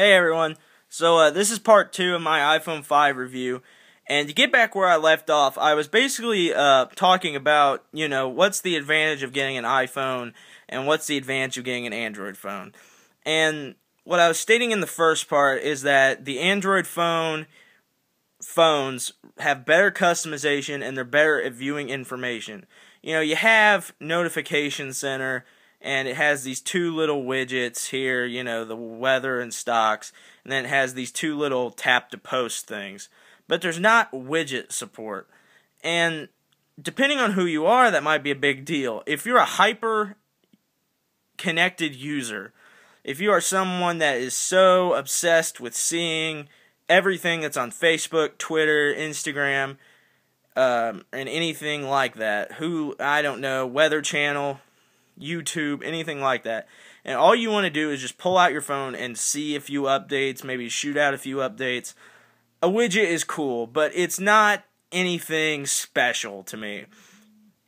Hey everyone, so this is part 2 of my iPhone 5 review, and to get back where I left off, I was basically talking about, what's the advantage of getting an iPhone, and what's the advantage of getting an Android phone. And what I was stating in the first part is that the Android phones have better customization, and they're better at viewing information. You have Notification Center, and it has these two little widgets here, the weather and stocks, and then it has these two little tap to post things. But there's not widget support. And depending on who you are, that might be a big deal. If you're a hyper connected user, if you are someone that is so obsessed with seeing everything that's on Facebook, Twitter, Instagram, and anything like that, Weather Channel, YouTube, anything like that, and all you want to do is just pull out your phone and see a few updates, maybe shoot out a few updates. A widget is cool, but it's not anything special to me.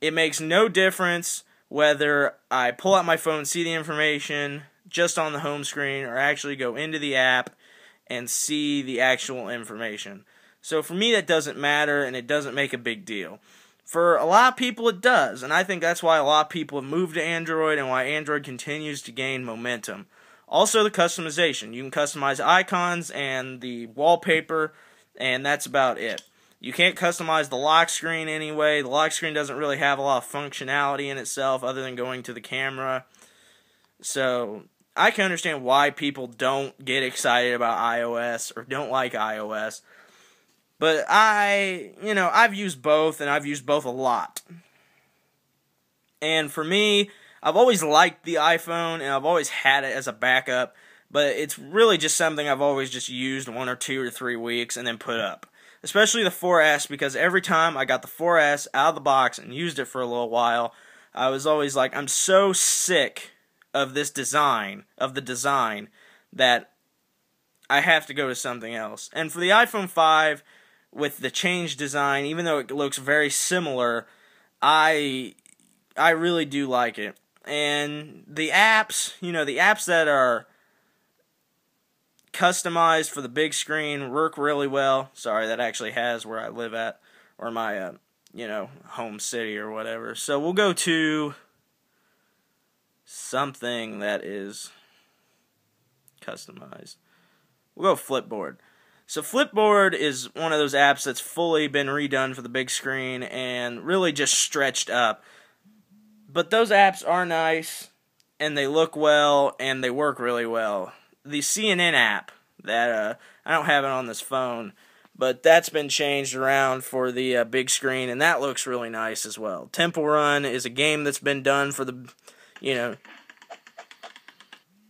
It makes no difference whether I pull out my phone, see the information just on the home screen, or actually go into the app and see the actual information. So for me, that doesn't matter, and it doesn't make a big deal. For a lot of people, it does, and I think that's why a lot of people have moved to Android and why Android continues to gain momentum. Also, the customization. You can customize icons and the wallpaper, and that's about it. You can't customize the lock screen anyway. The lock screen doesn't really have a lot of functionality in itself other than going to the camera. So I can understand why people don't get excited about iOS or don't like iOS. But I've used both, and I've used both a lot. And for me, I've always liked the iPhone, and I've always had it as a backup, but it's really just something I've always just used 1 or 2 or 3 weeks and then put up. Especially the 4S, because every time I got the 4S out of the box and used it for a little while, I was always like, I'm so sick of this design, that I have to go to something else. And for the iPhone 5, with the changed design, even though it looks very similar, I really do like it. And the apps, the apps that are customized for the big screen work really well. Sorry, that actually has where I live at, or my, home city or whatever. So we'll go to something that is customized. We'll go Flipboard. So Flipboard is one of those apps that's fully been redone for the big screen and really just stretched up. But those apps are nice, and they look well, and they work really well. The CNN app, that I don't have it on this phone, but that's been changed around for the big screen, and that looks really nice as well. Temple Run is a game that's been done for the,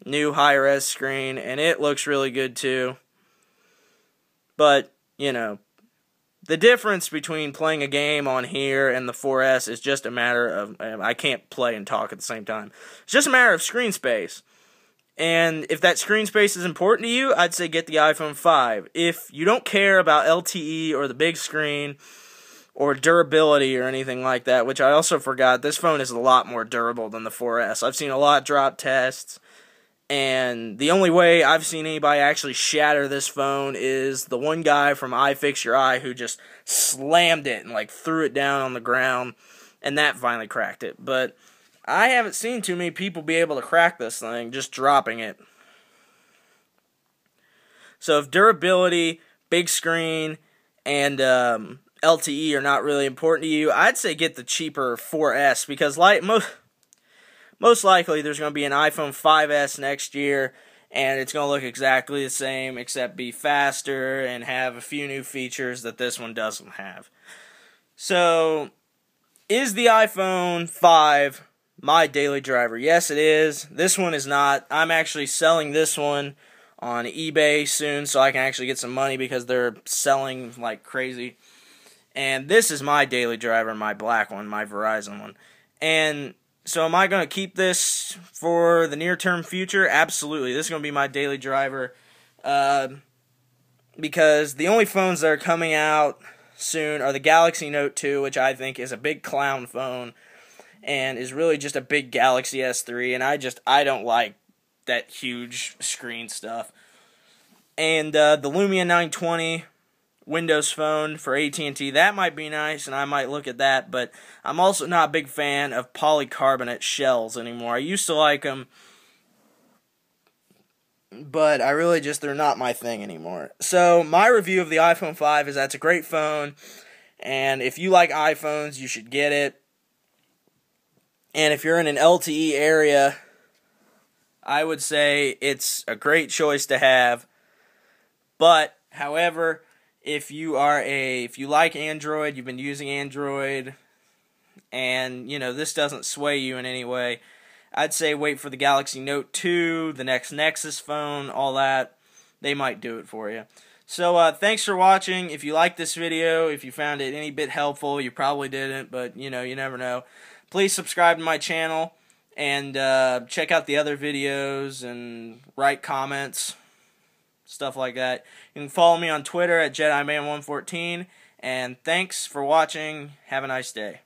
new high-res screen, and it looks really good too. But, the difference between playing a game on here and the 4S is just a matter of, I can't play and talk at the same time. It's just a matter of screen space. And if that screen space is important to you, I'd say get the iPhone 5. If you don't care about LTE or the big screen or durability or anything like that, which I also forgot, this phone is a lot more durable than the 4S. I've seen a lot of drop tests. And the only way I've seen anybody actually shatter this phone is the one guy from iFix Your Eye who just slammed it and threw it down on the ground, and that finally cracked it. But I haven't seen too many people be able to crack this thing just dropping it. So if durability, big screen, and LTE are not really important to you, I'd say get the cheaper 4S, because most likely there's going to be an iPhone 5S next year, and it's going to look exactly the same except be faster and have a few new features that this one doesn't have. So, is the iPhone 5 my daily driver? Yes, it is. This one is not. I'm actually selling this one on eBay soon so I can actually get some money because they're selling like crazy. And this is my daily driver, my black one, my Verizon one. And so am I going to keep this for the near-term future? Absolutely. This is going to be my daily driver because the only phones that are coming out soon are the Galaxy Note 2, which I think is a big clown phone and is really just a big Galaxy S3, and I don't like that huge screen stuff. And the Lumia 920 Windows Phone for AT&T, that might be nice, and I might look at that, but I'm also not a big fan of polycarbonate shells anymore. I used to like them, but I really just, they're not my thing anymore. So my review of the iPhone 5 is that's a great phone, and if you like iPhones, you should get it. And if you're in an LTE area, I would say it's a great choice to have. But, however, if you like Android, you've been using Android, and, this doesn't sway you in any way, I'd say wait for the Galaxy Note 2, the next Nexus phone, all that. They might do it for you. So, thanks for watching. If you liked this video, if you found it any bit helpful, you probably didn't, but, you never know. Please subscribe to my channel, and check out the other videos, and write comments, stuff like that. You can follow me on Twitter at JediMan114, and thanks for watching. Have a nice day.